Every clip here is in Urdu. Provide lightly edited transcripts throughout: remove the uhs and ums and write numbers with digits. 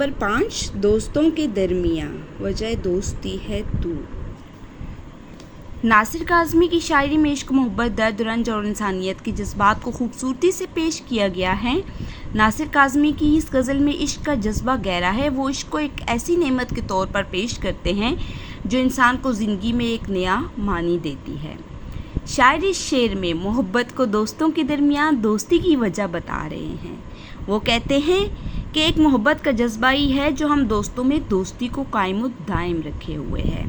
نمبر 5 دوستوں کے درمیان وجہ دوستی ہے تو۔ ناصر کاظمی کی شاعری میں عشق، محبت، درد، رنج اور انسانیت کے جذبات کو خوبصورتی سے پیش کیا گیا ہے۔ ناصر کاظمی کی اس غزل میں عشق کا جذبہ گہرا ہے۔ وہ عشق کو ایک ایسی نعمت کے طور پر پیش کرتے ہیں جو انسان کو زندگی میں ایک نیا معنی دیتی ہے۔ شاعر اس شعر میں محبت کو دوستوں کے درمیان دوستی کی وجہ بتا رہے ہیں۔ وہ کہتے ہیں کہ ایک محبت کا جذبہ ہی ہے جو ہم دوستوں میں دوستی کو قائم و دائم رکھے ہوئے ہے۔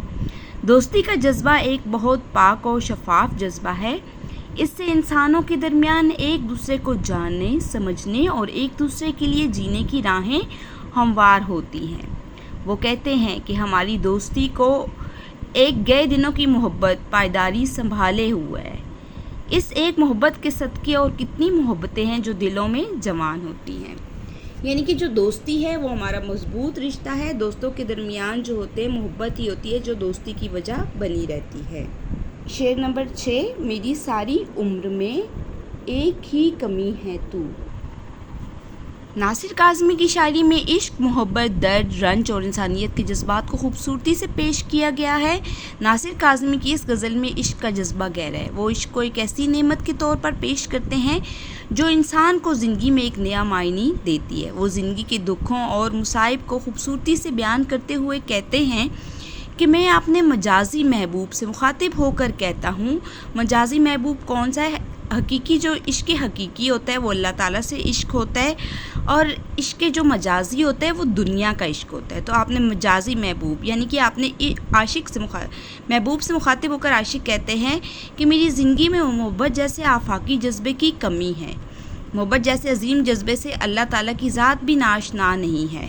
دوستی کا جذبہ ایک بہت پاک اور شفاف جذبہ ہے۔ اس سے انسانوں کے درمیان ایک دوسرے کو جاننے، سمجھنے اور ایک دوسرے کے لیے جینے کی راہیں ہموار ہوتی ہیں۔ وہ کہتے ہیں کہ ہماری دوستی کو ایک گئے دنوں کی محبت پائیداری سنبھالے ہوئے ہے۔ اس ایک محبت کے صدقے اور کتنی محبتیں ہیں جو دلوں میں جوان ہوتی ہیں۔ یعنی کہ جو دوستی ہے وہ ہمارا مضبوط رشتہ ہے۔ دوستوں کے درمیان جو ہوتے ہیں محبت ہی ہوتی ہے جو دوستی کی وجہ بنی رہتی ہے۔ شعر نمبر 6 میری ساری عمر میں ایک ہی کمی ہے تو۔ ناصر کاظمی کی شاعری میں عشق، محبت، درد، رنج اور انسانیت کے جذبات کو خوبصورتی سے پیش کیا گیا ہے۔ ناصر کاظمی کی اس غزل میں عشق کا جذبہ گہرا ہے۔ وہ عشق کو ایک ایسی نعمت کے طور پر پیش کرتے ہیں جو انسان کو زندگی میں ایک نیا معنی دیتی ہے۔ وہ زندگی کے دکھوں اور مصائب کو خوبصورتی سے بیان کرتے ہوئے کہتے ہیں کہ میں اپنے مجازی محبوب سے مخاطب ہو کر کہتا ہوں۔ مجازی محبوب کون سا ہے؟ حقیقی جو عشق حقیقی ہوتا ہے وہ اللہ تعالیٰ سے عشق ہوتا ہے، اور عشق جو مجازی ہوتا ہے وہ دنیا کا عشق ہوتا ہے۔ تو آپ نے مجازی محبوب یعنی کہ آپ نے عاشق سے محبوب سے مخاطب ہو کر عاشق کہتے ہیں کہ میری زندگی میں محبت جیسے آفاقی جذبے کی کمی ہے۔ محبت جیسے عظیم جذبے سے اللہ تعالیٰ کی ذات بھی ناشنا نہیں ہے۔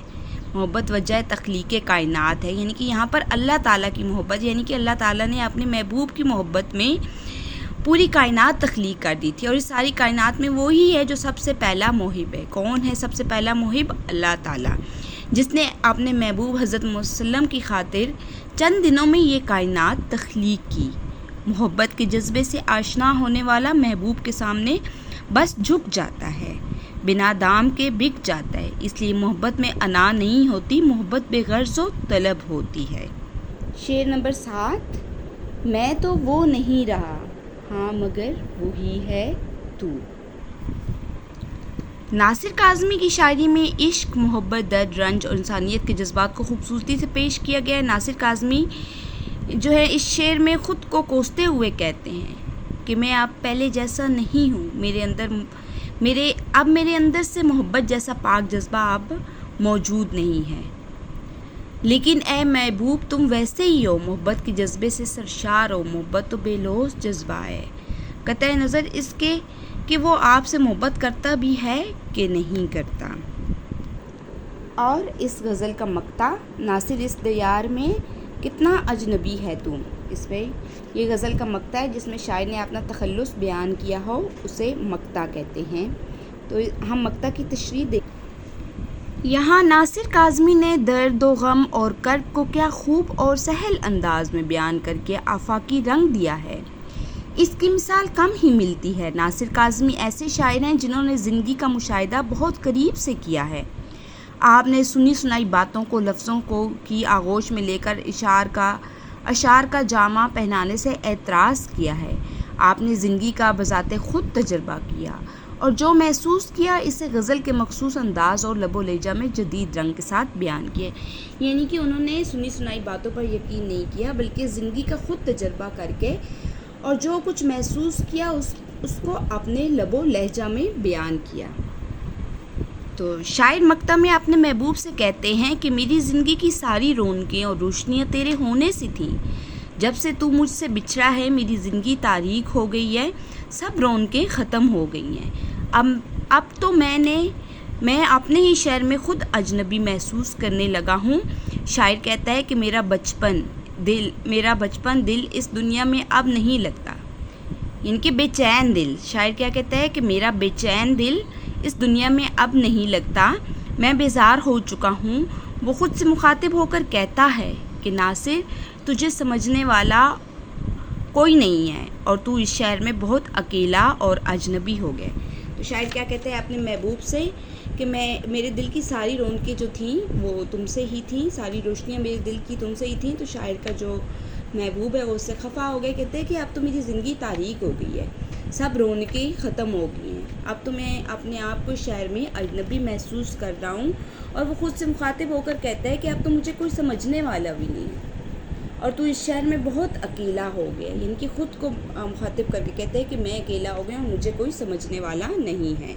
محبت وجہ تخلیق کائنات ہے، یعنی کہ یہاں پر اللہ تعالیٰ کی محبت، یعنی کہ اللہ تعالیٰ نے اپنے محبوب کی محبت میں پوری کائنات تخلیق کر دی تھی، اور اس ساری کائنات میں وہی ہے جو سب سے پہلا محب ہے۔ کون ہے سب سے پہلا محب؟ اللہ تعالیٰ، جس نے اپنے محبوب حضرت محمد صلی اللہ علیہ وسلم کی خاطر چند دنوں میں یہ کائنات تخلیق کی۔ محبت کے جذبے سے آشنا ہونے والا محبوب کے سامنے بس جھک جاتا ہے، بنا دام کے بک جاتا ہے۔ اس لیے محبت میں انا نہیں ہوتی، محبت بے غرض و طلب ہوتی ہے۔ شعر نمبر 7 میں تو وہ نہیں رہا ہاں مگر وہی ہے تو۔ ناصر کاظمی کی شاعری میں عشق، محبت، درد، رنج اور انسانیت کے جذبات کو خوبصورتی سے پیش کیا گیا ہے۔ ناصر کاظمی جو ہے اس شعر میں خود کو کوستے ہوئے کہتے ہیں کہ میں اب پہلے جیسا نہیں ہوں، میرے اندر سے محبت جیسا پاک جذبہ اب موجود نہیں ہے، لیکن اے محبوب تم ویسے ہی ہو، محبت کے جذبے سے سرشار ہو۔ محبت تو بے لوث جذبہ ہے، قطع نظر اس کے کہ وہ آپ سے محبت کرتا بھی ہے کہ نہیں کرتا۔ اور اس غزل کا مقطع ناصر اس دیار میں کتنا اجنبی ہے تم، اس میں یہ غزل کا مقطع ہے جس میں شاعر نے اپنا تخلص بیان کیا ہو، اسے مقطع کہتے ہیں۔ تو ہم مقطع کی تشریح دیکھیں۔ یہاں ناصر کاظمی نے درد و غم اور کرب کو کیا خوب اور سہل انداز میں بیان کر کے آفاقی رنگ دیا ہے، اس کی مثال کم ہی ملتی ہے۔ ناصر کاظمی ایسے شاعر ہیں جنہوں نے زندگی کا مشاہدہ بہت قریب سے کیا ہے۔ آپ نے سنی سنائی باتوں کو لفظوں کی آغوش میں لے کر اشعار کا جامہ پہنانے سے اعتراض کیا ہے۔ آپ نے زندگی کا بذات خود تجربہ کیا اور جو محسوس کیا اسے غزل کے مخصوص انداز اور لب و لہجہ میں جدید رنگ کے ساتھ بیان کیا۔ یعنی کہ انہوں نے سنی سنائی باتوں پر یقین نہیں کیا بلکہ زندگی کا خود تجربہ کر کے اور جو کچھ محسوس کیا اس کو اپنے لب و لہجہ میں بیان کیا۔ تو شاعر مقطع میں اپنے محبوب سے کہتے ہیں کہ میری زندگی کی ساری رونقیں اور روشنیاں تیرے ہونے سے تھیں، جب سے تو مجھ سے بچھڑا ہے میری زندگی تاریک ہو گئی ہے، سب رونقیں ختم ہو گئی ہیں۔ اب تو میں اپنے ہی شہر میں خود اجنبی محسوس کرنے لگا ہوں۔ شاعر کہتا ہے کہ میرا بچپن دل اس دنیا میں اب نہیں لگتا، یعنی کہ بے چین دل۔ شاعر کیا کہتا ہے کہ میرا بے چین دل اس دنیا میں اب نہیں لگتا، میں بیزار ہو چکا ہوں۔ وہ خود سے مخاطب ہو کر کہتا ہے کہ ناصر تجھے سمجھنے والا کوئی نہیں ہے اور تو اس شہر میں بہت اکیلا اور اجنبی ہو گئے۔ تو شاعر کیا کہتے ہیں اپنے محبوب سے کہ میرے دل کی ساری رونقیں جو تھیں وہ تم سے ہی تھیں، ساری روشنیاں میرے دل کی تم سے ہی تھیں. تو شاعر کا جو محبوب ہے وہ اس سے خفا ہو گئے. کہتے ہیں کہ اب تو میری زندگی تاریک ہو گئی ہے، سب رونقیں ختم ہو گئی ہیں، اب تو میں اپنے آپ کو شہر میں اجنبی محسوس کر رہا ہوں. اور وہ خود سے مخاطب ہو کر کہتا ہے کہ اب تو مجھے کوئی سمجھنے والا بھی نہیں ہے، اور تو اس شہر میں بہت اکیلا ہو گیا. یعنی کہ خود کو مخاطب کر کے کہتے ہیں کہ میں اکیلا ہو گیا ہوں، مجھے کوئی سمجھنے والا نہیں ہے.